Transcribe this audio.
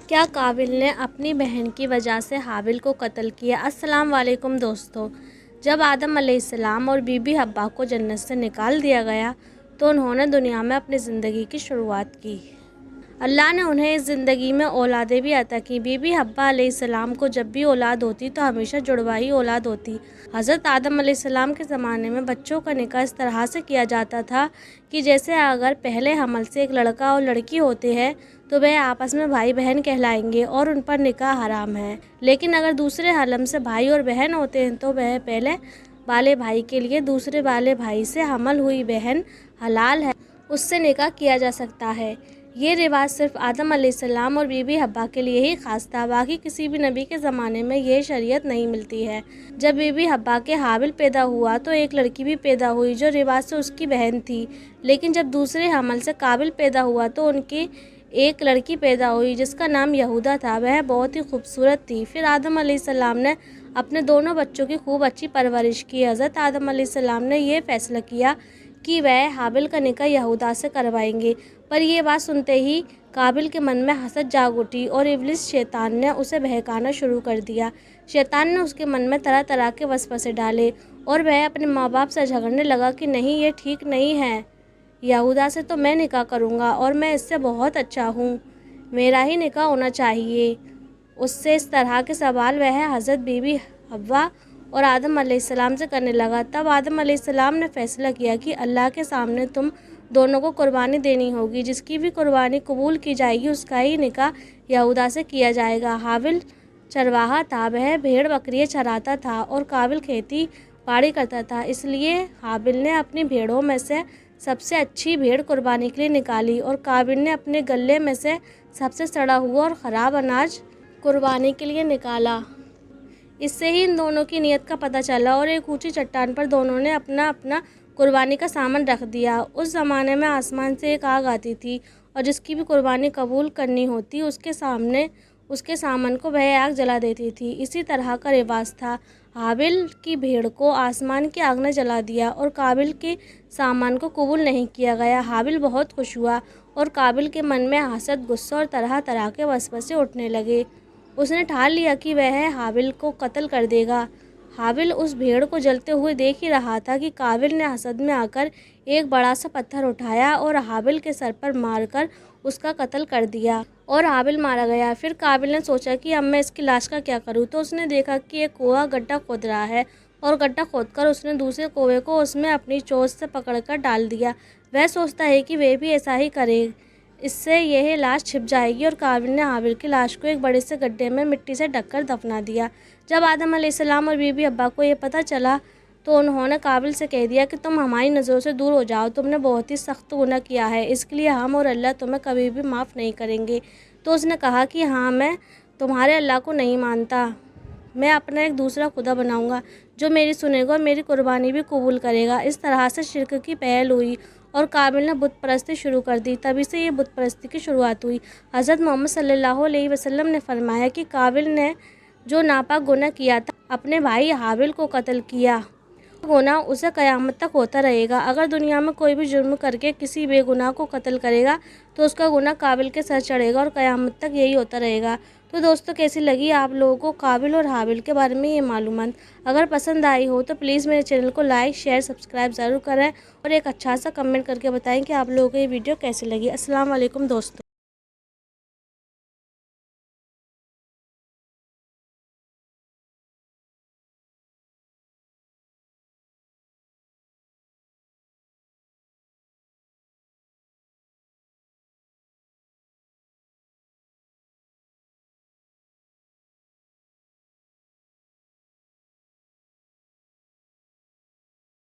کیا قابل نے اپنی بہن کی وجہ سے حابل کو قتل کیا؟ السلام علیکم دوستو، جب آدم علیہ السلام اور بی بی حوا کو جنت سے نکال دیا گیا تو انہوں نے دنیا میں اپنی زندگی کی شروعات کی۔ اللہ نے انہیں اس زندگی میں اولادیں بھی عطا کی۔ بی بی حوا علیہ السلام کو جب بھی اولاد ہوتی تو ہمیشہ جڑواں ہی اولاد ہوتی۔ حضرت آدم علیہ السلام کے زمانے میں بچوں کا نکاح اس طرح سے کیا جاتا تھا کہ جیسے اگر پہلے حمل سے ایک لڑکا اور لڑکی ہوتے ہیں تو وہ آپس میں بھائی بہن کہلائیں گے اور ان پر نکاح حرام ہے، لیکن اگر دوسرے حلم سے بھائی اور بہن ہوتے ہیں تو وہ پہلے والے بھائی کے لیے دوسرے والے بھائی سے حمل ہوئی بہن حلال ہے، اس سے نکاح کیا جا سکتا ہے۔ یہ رواج صرف آدم علیہ السلام اور بی بی حوا کے لیے ہی خاص تھا، باقی کسی بھی نبی کے زمانے میں یہ شریعت نہیں ملتی ہے۔ جب بی بی حوا کے حابل پیدا ہوا تو ایک لڑکی بھی پیدا ہوئی جو رواج سے اس کی بہن تھی، لیکن جب دوسرے حمل سے قابل پیدا ہوا تو ان کی ایک لڑکی پیدا ہوئی جس کا نام یہودا تھا، وہ بہت ہی خوبصورت تھی۔ پھر آدم علیہ السلام نے اپنے دونوں بچوں کی خوب اچھی پرورش کی۔ حضرت آدم علیہ السلام نے یہ فیصلہ کیا کہ وہ حابل کا نکاح یہودا سے کروائیں گے، پر یہ بات سنتے ہی قابل کے من میں حسد جاگ اٹھی اور ابلیس شیطان نے اسے بہکانا شروع کر دیا۔ شیطان نے اس کے من میں طرح طرح کے وسوسے ڈالے اور وہ اپنے ماں باپ سے جھگڑنے لگا کہ نہیں، یہ ٹھیک نہیں ہے، یہودا سے تو میں نکاح کروں گا اور میں اس سے بہت اچھا ہوں، میرا ہی نکاح ہونا چاہیے۔ اس سے اس طرح کے سوال وہ حضرت بی بی حوا اور آدم علیہ السلام سے کرنے لگا۔ تب آدم علیہ السلام نے فیصلہ کیا کہ اللہ کے سامنے تم دونوں کو قربانی دینی ہوگی، جس کی بھی قربانی قبول کی جائے گی اس کا ہی نکاح یہودا سے کیا جائے گا۔ حابل چرواہا تھا، وہ بھیڑ بکریاں چراتا تھا اور قابل کھیتی باڑی کرتا تھا، اس لیے حابل نے اپنی بھیڑوں میں سے سب سے اچھی بھیڑ قربانی کے لیے نکالی اور قابل نے اپنے غلے میں سے سب سے سڑا ہوا اور خراب اناج قربانی کے لیے نکالا۔ اس سے ہی ان دونوں کی نیت کا پتہ چلا اور ایک اونچی چٹان پر دونوں نے اپنا اپنا قربانی کا سامان رکھ دیا۔ اس زمانے میں آسمان سے ایک آگ آتی تھی اور جس کی بھی قربانی قبول کرنی ہوتی اس کے سامان کو وہ آگ جلا دیتی تھی۔ اسی طرح کا رواج تھا۔ حابل کی بھیڑ کو آسمان کی آگ نے جلا دیا اور قابل کے سامان کو قبول نہیں کیا گیا۔ حابل بہت خوش ہوا اور قابل کے من میں حسد، غصہ اور طرح طرح کے وسوسے اٹھنے لگے۔ اس نے ٹھان لیا کہ وہ حابل کو قتل کر دے گا۔ حابل اس بھیڑ کو جلتے ہوئے دیکھ ہی رہا تھا کہ قابل نے حسد میں آ کر ایک بڑا سا پتھر اٹھایا اور حابل کے سر پر مار کر اس کا قتل کر دیا اور حابل مارا گیا۔ پھر قابل نے سوچا کہ اب میں اس کی لاش کا کیا کروں، تو اس نے دیکھا کہ ایک کنواں گڈھا کھود رہا ہے اور گڈھا کھود کر اس نے دوسرے کنویں کو اس میں اپنی چونچ سے پکڑ کر ڈال دیا۔ وہ سوچتا ہے کہ وہ بھی ایسا ہی کرے، اس سے یہ لاش چھپ جائے گی، اور قابل نے حابل کی لاش کو ایک بڑے سے گڈھے میں مٹی سے ڈھک کر دفنا دیا۔ جب آدم علیہ السلام اور بی بی حوا کو یہ پتہ چلا تو انہوں نے قابل سے کہہ دیا کہ تم ہماری نظروں سے دور ہو جاؤ، تم نے بہت ہی سخت گناہ کیا ہے، اس کے لیے ہم اور اللہ تمہیں کبھی بھی معاف نہیں کریں گے۔ تو اس نے کہا کہ ہاں، میں تمہارے اللہ کو نہیں مانتا، میں اپنا ایک دوسرا خدا بناؤں گا جو میری سنے گا اور میری قربانی بھی قبول کرے گا۔ اس طرح سے شرک کی پہل ہوئی اور قابل نے بت پرستی شروع کر دی، تبھی سے یہ بت پرستی کی شروعات ہوئی۔ حضرت محمد صلی اللہ علیہ وسلم نے فرمایا کہ قابل نے جو ناپاک گناہ کیا تھا، اپنے بھائی حابل کو قتل کیا، وہ گناہ اسے قیامت تک ہوتا رہے گا۔ اگر دنیا میں کوئی بھی جرم کر کے کسی بے گناہ کو قتل کرے گا تو اس کا گناہ قابل کے سر چڑھے گا اور قیامت تک یہی ہوتا رہے گا۔ تو دوستو، کیسی لگی آپ لوگوں کو قابل اور حابل کے بارے میں یہ معلومات؟ اگر پسند آئی ہو تو پلیز میرے چینل کو لائک، شیئر، سبسکرائب ضرور کریں اور ایک اچھا سا کمنٹ کر کے بتائیں کہ آپ لوگوں کو یہ ویڈیو کیسی لگی۔ السلام علیکم دوستو۔